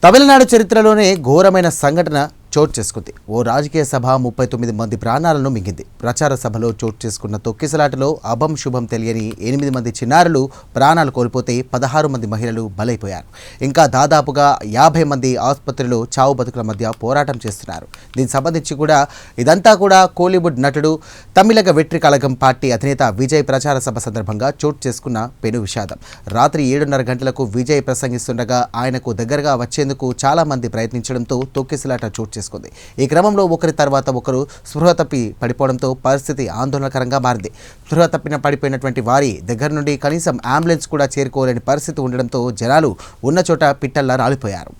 తమిళనాడు చరిత్రలోనే ఘోరమైన సంఘటన చోటు చేసుకుంది. ఓ రాజకీయ సభ 39 మంది ప్రాణాలను మింగింది. ప్రచార సభలో చోటు చేసుకున్న తొక్కిసలాటలో అభం శుభం తెలియని 8 మంది చిన్నారులు ప్రాణాలు కోల్పోతే 16 మంది మహిళలు బలైపోయారు. ఇంకా దాదాపుగా 50 మంది ఆసుపత్రిలో చావు బతుకుల మధ్య పోరాటం చేస్తున్నారు. దీనికి సంబంధించి ఇదంతా కూడా కోలీవుడ్ నటుడు తమిళగ వెట్రి కళగం పార్టీ అధినేత విజయ్ ప్రచార సభ సందర్భంగా చోటు చేసుకున్న పెను విషాదం. రాత్రి 7:30 గంటలకు విజయ్ ప్రసంగిస్తుండగా ఆయనకు దగ్గరగా వచ్చేందుకు చాలా మంది ప్రయత్నించడంతో తొక్కిసలాట చోటు చేసుకుంది. ఈ క్రమంలో ఒకరి తర్వాత ఒకరు స్పృహ తప్పి పడిపోవడంతో పరిస్థితి ఆందోళనకరంగా మారింది. స్పృహ తప్పిన పడిపోయినటువంటి వారి దగ్గర నుండి కనీసం అంబులెన్స్ కూడా చేరుకోలేని పరిస్థితి ఉండడంతో జనాలు ఉన్న చోట పిట్టల్లా రాలిపోయారు.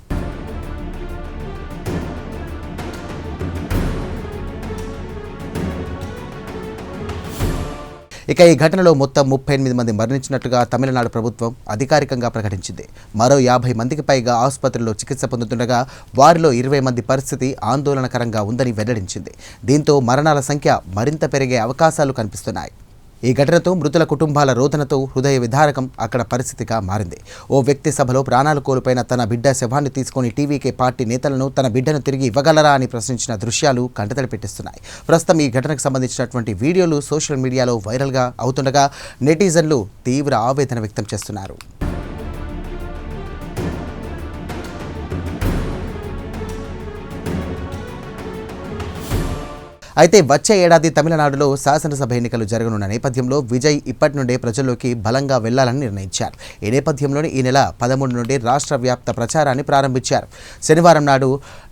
ఇక ఈ ఘటనలో మొత్తం 38 మంది మరణించినట్లుగా తమిళనాడు ప్రభుత్వం అధికారికంగా ప్రకటించింది. మరో 50 మందికి పైగా ఆసుపత్రిలో చికిత్స పొందుతుండగా వారిలో 20 మంది పరిస్థితి ఆందోళనకరంగా ఉందని వెల్లడించింది. దీంతో మరణాల సంఖ్య మరింత పెరిగే అవకాశాలు కనిపిస్తున్నాయి. ఈ ఘటనతో మృతుల కుటుంబాల రోదనతో హృదయ విదారకం అక్కడ పరిస్థితిగా మారింది. ఓ వ్యక్తి సభలో ప్రాణాలు కోల్పోయిన తన బిడ్డ శవాన్ని తీసుకొని టీవీకే పార్టీ నేతలను తన బిడ్డను తిరిగి ఇవ్వగలరా అని ప్రశ్నించిన దృశ్యాలు కంటతడి పెట్టిస్తున్నాయి. ప్రస్తుతం ఈ ఘటనకు సంబంధించినటువంటి వీడియోలు సోషల్ మీడియాలో వైరల్గా అవుతుండగా నెటిజన్లు తీవ్ర ఆవేదన వ్యక్తం చేస్తున్నారు. అయితే వచ్చే ఏడాది తమిళనాడులో శాసనసభ ఎన్నికలు జరగనున్న నేపథ్యంలో విజయ్ ఇప్పటి నుండే ప్రజల్లోకి బలంగా వెళ్లాలని నిర్ణయించారు. ఈ నేపథ్యంలోనే ఈ నెల 13 నుండి రాష్ట్ర వ్యాప్త ప్రచారాన్ని ప్రారంభించారు. శనివారం నాడు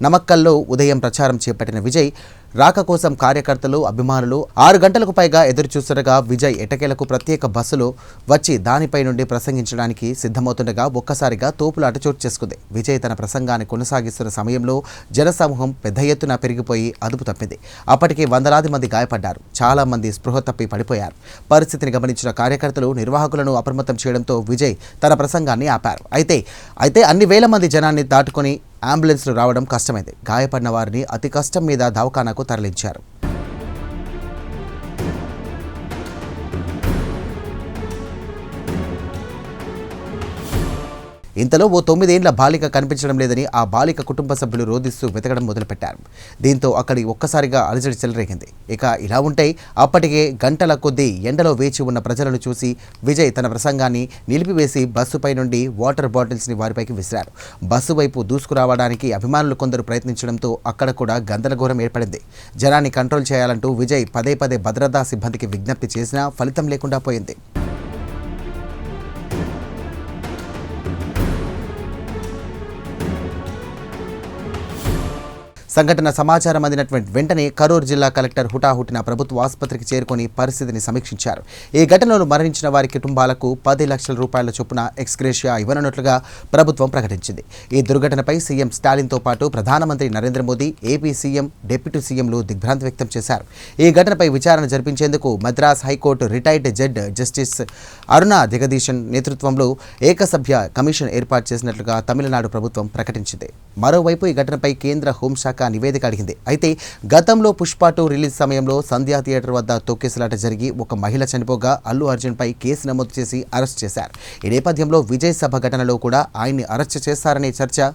నమక్కల్లో ఉదయం ప్రచారం చేపట్టిన విజయ్ రాక కోసం కార్యకర్తలు, అభిమానులు 6 గంటలకు పైగా ఎదురు చూస్తుండగా విజయ్ ఎటకేలకు ప్రత్యేక బస్సులో వచ్చి దానిపై నుండి ప్రసంగించడానికి సిద్ధమవుతుండగా ఒక్కసారిగా తోపులాట చోటు చేసుకుంది. విజయ్ తన ప్రసంగాన్ని కొనసాగిస్తున్న సమయంలో జనసమూహం పెద్ద ఎత్తున పెరిగిపోయి అదుపు తప్పింది. అప్పటికే వందలాది మంది గాయపడ్డారు. చాలా మంది స్పృహ తప్పి పడిపోయారు. పరిస్థితిని గమనించిన కార్యకర్తలు నిర్వాహకులను అప్రమత్తం చేయడంతో విజయ్ తన ప్రసంగాన్ని ఆపారు. అయితే అన్ని వేల మంది జనాన్ని దాటుకొని అంబులెన్స్లు రావడం కష్టమైంది. గాయపడిన వారిని అతి కష్టం మీద దవాఖానాకు తరలించారు. ఇంతలో ఓ 9 ఏళ్ల బాలిక కనిపించడం లేదని ఆ బాలిక కుటుంబ సభ్యులు రోధిస్తూ వెతకడం మొదలుపెట్టారు. దీంతో అక్కడి ఒక్కసారిగా అలజడి చెలరేగింది. ఇక ఇలా ఉంటే అప్పటికే గంటల కొద్దీ ఎండలో వేచి ఉన్న ప్రజలను చూసి విజయ్ తన ప్రసంగాన్ని నిలిపివేసి బస్సుపై నుండి వాటర్ బాటిల్స్ని వారిపైకి విసిరారు. బస్సు వైపు దూసుకురావడానికి అభిమానులు కొందరు ప్రయత్నించడంతో అక్కడ కూడా గందరగోళం ఏర్పడింది. జనాన్ని కంట్రోల్ చేయాలంటూ విజయ్ పదే భద్రతా సిబ్బందికి విజ్ఞప్తి చేసినా ఫలితం లేకుండా పోయింది. సంఘటన సమాచారం అందినటువంటి వెంటనే కరూర్ జిల్లా కలెక్టర్ హుటాహుటిన ప్రభుత్వ ఆసుపత్రికి చేరుకొని పరిస్థితిని సమీక్షించారు. ఈ ఘటనలో మరణించిన వారి కుటుంబాలకు 10 లక్షల రూపాయల చొప్పున ఎక్స్గ్రేషియా ఇవ్వనున్నట్లుగా ప్రభుత్వం ప్రకటించింది. ఈ దుర్ఘటనపై సీఎం స్టాలిన్తో పాటు ప్రధానమంత్రి Narendra Modi, AP CM, deputy సీఎంలు దిగ్భ్రాంతి వ్యక్తం చేశారు. ఈ ఘటనపై విచారణ జరిపించేందుకు Madras high court retired judge justice Aruna Jagadeesan నేతృత్వంలో ఏకసభ్య కమిషన్ ఏర్పాటు చేసినట్లుగా తమిళనాడు ప్రభుత్వం ప్రకటించింది. మరోవైపు ఈ ఘటనపై కేంద్ర హోంశాఖ నివేదిక అడిగింది. అయితే గతంలో పుష్ప 2 రిలీజ్ సమయంలో సంధ్యా థియేటర్ వద్ద తొక్కిసలాట జరిగి ఒక మహిళ చనిపోగా అల్లు అర్జున్ పై కేసు నమోదు చేసి అరెస్ట్ చేశారు. ఈ నేపథ్యంలో విజయ్ సభ ఘటనలో కూడా ఆయన్ని అరెస్ట్ చేశారనే చర్చ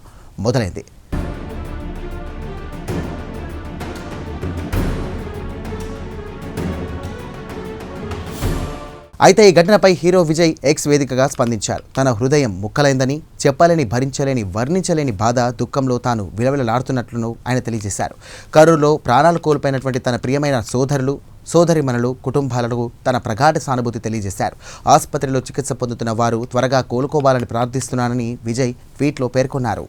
మొదలైంది. అయితే ఈ ఘటనపై హీరో విజయ్ ఎక్స్ వేదికగా స్పందించారు. తన హృదయం ముక్కలైందని, చెప్పలేని, భరించలేని, వర్ణించలేని బాధ, దుఃఖంలో తాను విలవిలలాడుతున్నట్లును ఆయన తెలియజేశారు. కరూరులో ప్రాణాలు కోల్పోయినటువంటి తన ప్రియమైన సోదరులు, సోదరిమణులు కుటుంబాలకు తన ప్రగాఢ సానుభూతి తెలియజేశారు. ఆసుపత్రిలో చికిత్స పొందుతున్న వారు త్వరగా కోలుకోవాలని ప్రార్థిస్తున్నానని విజయ్ ట్వీట్లో పేర్కొన్నారు.